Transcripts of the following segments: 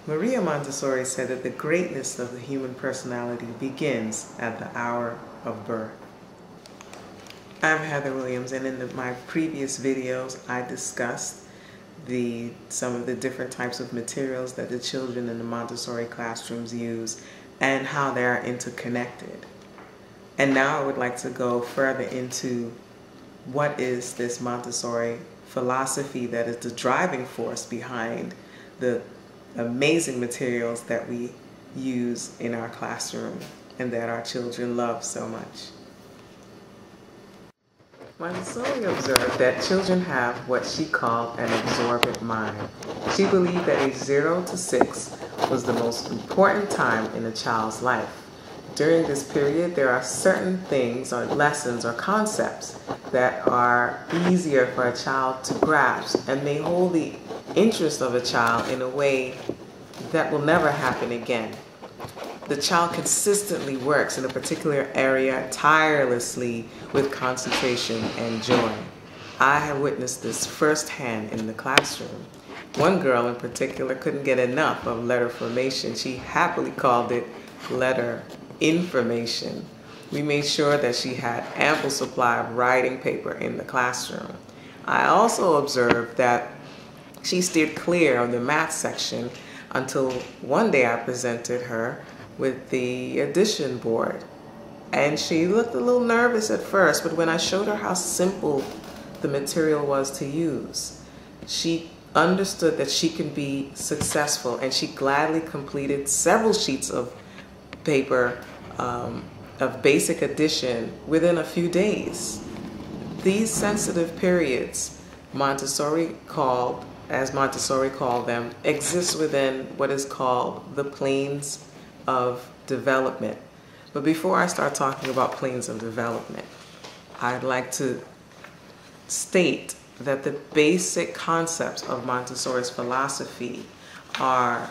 Maria Montessori said that the greatness of the human personality begins at the hour of birth. I'm Heather Williams, and in my previous videos I discussed some of the different types of materials that the children in the Montessori classrooms use and how they are interconnected. And now I would like to go further into what is this Montessori philosophy that is the driving force behind the amazing materials that we use in our classroom and that our children love so much. Montessori observed that children have what she called an absorbent mind. She believed that age 0 to 6 was the most important time in a child's life. During this period, there are certain things or lessons or concepts that are easier for a child to grasp, and they hold the interest of a child in a way that will never happen again. The child consistently works in a particular area tirelessly with concentration and joy. I have witnessed this firsthand in the classroom. One girl in particular couldn't get enough of letter formation. She happily called it letter information. We made sure that she had ample supply of writing paper in the classroom. I also observed that she steered clear of the math section until one day I presented her with the addition board. And she looked a little nervous at first, but when I showed her how simple the material was to use, she understood that she can be successful, and she gladly completed several sheets of paper of basic addition within a few days. These sensitive periods, Montessori called them, exist within what is called the planes of development. But before I start talking about planes of development, I'd like to state that the basic concepts of Montessori's philosophy are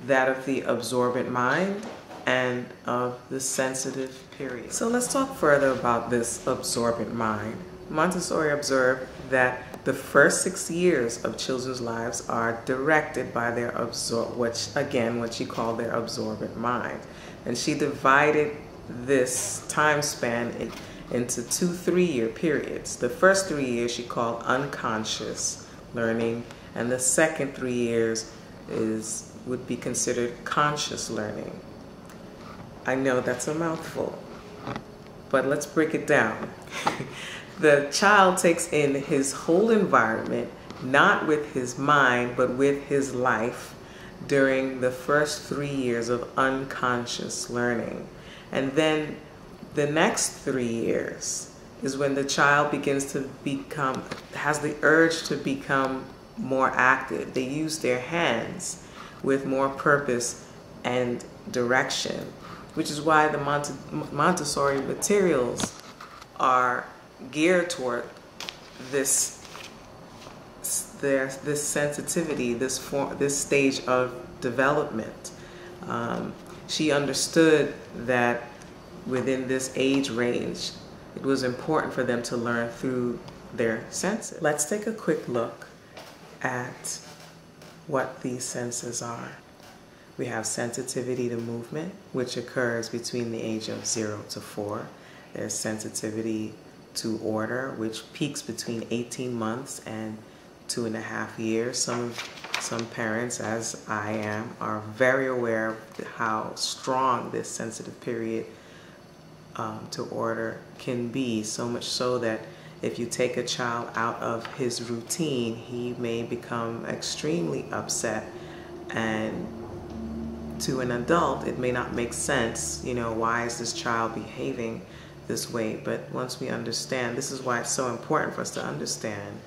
that of the absorbent mind and of the sensitive period. So let's talk further about this absorbent mind. Montessori observed that the first 6 years of children's lives are directed by their what she called their absorbent mind. And she divided this time span into 2 3-year periods. The first 3 years she called unconscious learning, and the second 3 years would be considered conscious learning. I know that's a mouthful, but let's break it down. The child takes in his whole environment, not with his mind, but with his life during the first 3 years of unconscious learning. And then the next 3 years is when the child begins to has the urge to become more active. They use their hands with more purpose and direction, which is why the Montessori materials are geared toward this sensitivity, this stage of development. She understood that within this age range, it was important for them to learn through their senses. Let's take a quick look at what these senses are. We have sensitivity to movement, which occurs between the age of 0 to 4. There's sensitivity to order, which peaks between 18 months and 2.5 years. Some parents, as I am, are very aware of how strong this sensitive period to order can be, so much so that if you take a child out of his routine, he may become extremely upset, and to an adult it may not make sense, why is this child behaving this way? But once we understand, this is why it's so important for us to understand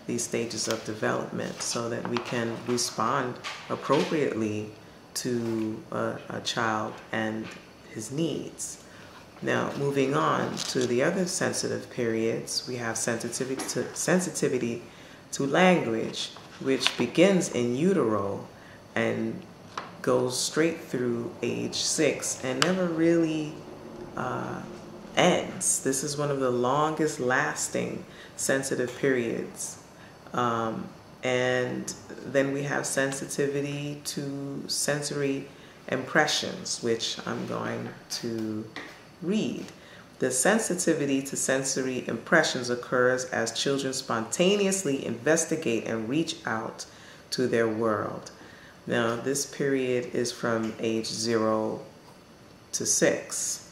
these stages of development, so that we can respond appropriately to a child and his needs. Now, moving on to the other sensitive periods, we have sensitivity to language, which begins in utero and goes straight through age 6 and never really ends. This is one of the longest lasting sensitive periods. And then we have sensitivity to sensory impressions, which I'm going to read. The sensitivity to sensory impressions occurs as children spontaneously investigate and reach out to their world. Now, this period is from age 0 to 6,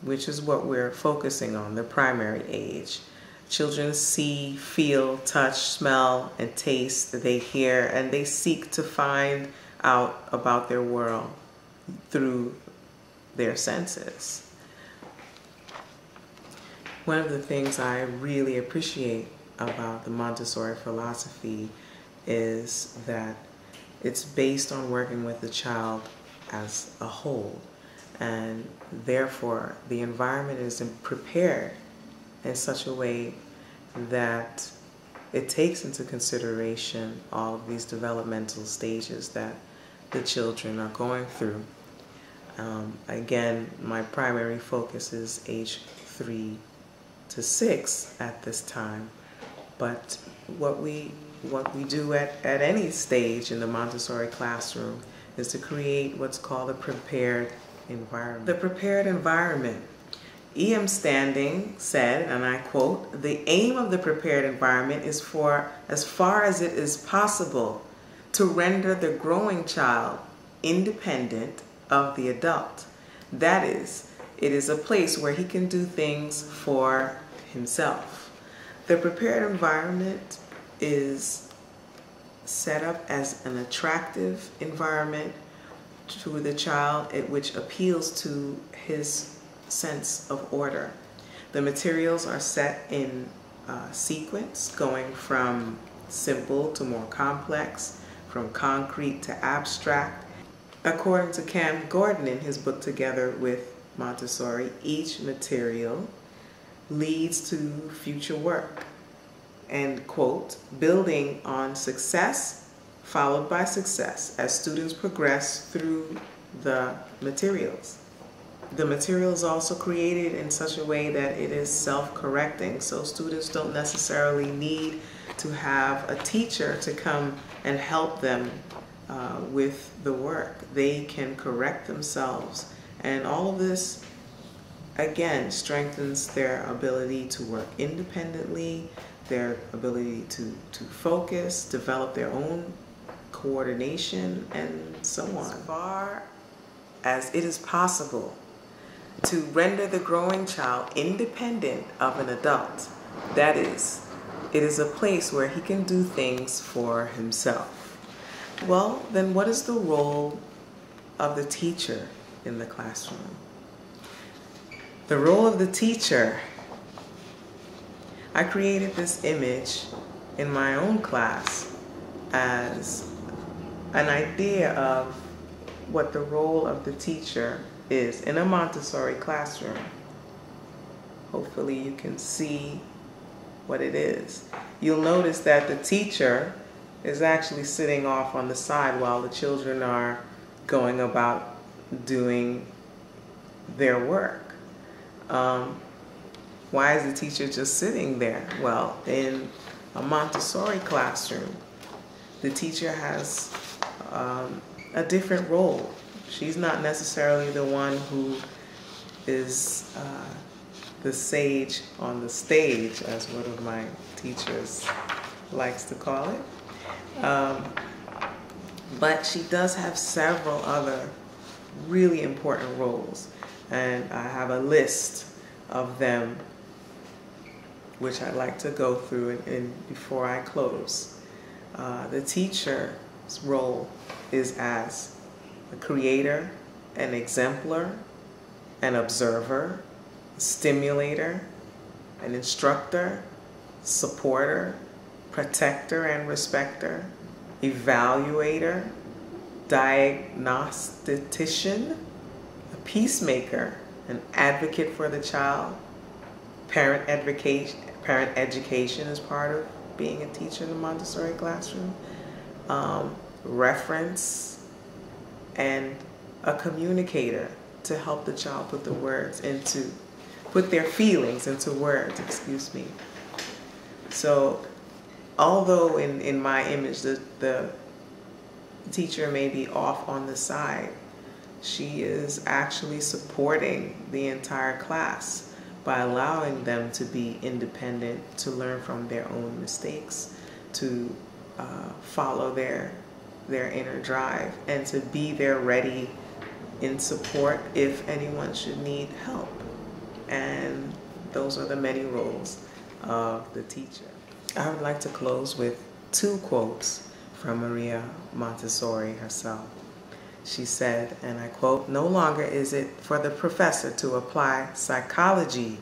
which is what we're focusing on, the primary age. Children see, feel, touch, smell, and taste. They hear, and they seek to find out about their world through their senses. One of the things I really appreciate about the Montessori philosophy is that it's based on working with the child as a whole, and therefore the environment is prepared in such a way that it takes into consideration all of these developmental stages that the children are going through. Again, my primary focus is age 3 to 6 at this time, but what we do at any stage in the Montessori classroom is to create what's called a prepared environment. The prepared environment. E.M. Standing said, and I quote, "The aim of the prepared environment is for, as far as it is possible, to render the growing child independent of the adult. That is, it is a place where he can do things for himself." The prepared environment is set up as an attractive environment to the child, which appeals to his sense of order. The materials are set in sequence, going from simple to more complex, from concrete to abstract. According to Cam Gordon in his book Together with Montessori, each material leads to future work, and quote, building on success followed by success as students progress through the materials. The material is also created in such a way that it is self-correcting, so students don't necessarily need to have a teacher to come and help them with the work. They can correct themselves, and all of this again strengthens their ability to work independently, their ability to focus, develop their own coordination, and so on. As far as it is possible to render the growing child independent of an adult, that is, it is a place where he can do things for himself. Well, then what is the role of the teacher in the classroom? The role of the teacher, I created this image in my own class as an idea of what the role of the teacher is in a Montessori classroom. Hopefully you can see what it is. You'll notice that the teacher is actually sitting off on the side while the children are going about doing their work. Why is the teacher just sitting there? Well, in a Montessori classroom, the teacher has a different role. She's not necessarily the one who is the sage on the stage, as one of my teachers likes to call it. But she does have several other really important roles, and I have a list of them which I'd like to go through before I close. The teacher's role is as a creator, an exemplar, an observer, a stimulator, an instructor, supporter, protector and respecter, evaluator, diagnostician, a peacemaker, an advocate for the child. Parent education is part of being a teacher in the Montessori classroom. Reference, and a communicator to help the child put their feelings into words, excuse me. So although in my image the teacher may be off on the side, she is actually supporting the entire class by allowing them to be independent, to learn from their own mistakes, to follow their inner drive, and to be there ready in support if anyone should need help. And those are the many roles of the teacher. I would like to close with 2 quotes from Maria Montessori herself. She said, and I quote, "No longer is it for the professor to apply psychology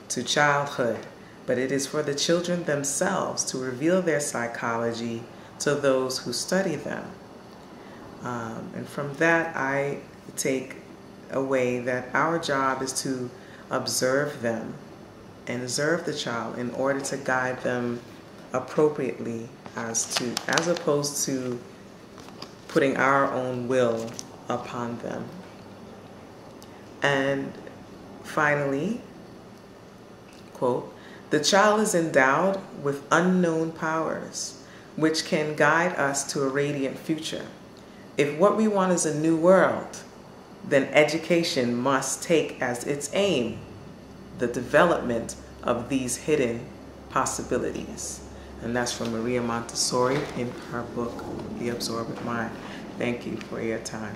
to childhood, but it is for the children themselves to reveal their psychology to those who study them." And from that, I take away that our job is to observe them and observe the child in order to guide them appropriately, as opposed to putting our own will upon them. And finally, quote, "The child is endowed with unknown powers, which can guide us to a radiant future. If what we want is a new world, then education must take as its aim the development of these hidden possibilities." And that's from Maria Montessori in her book, The Absorbent Mind. Thank you for your time.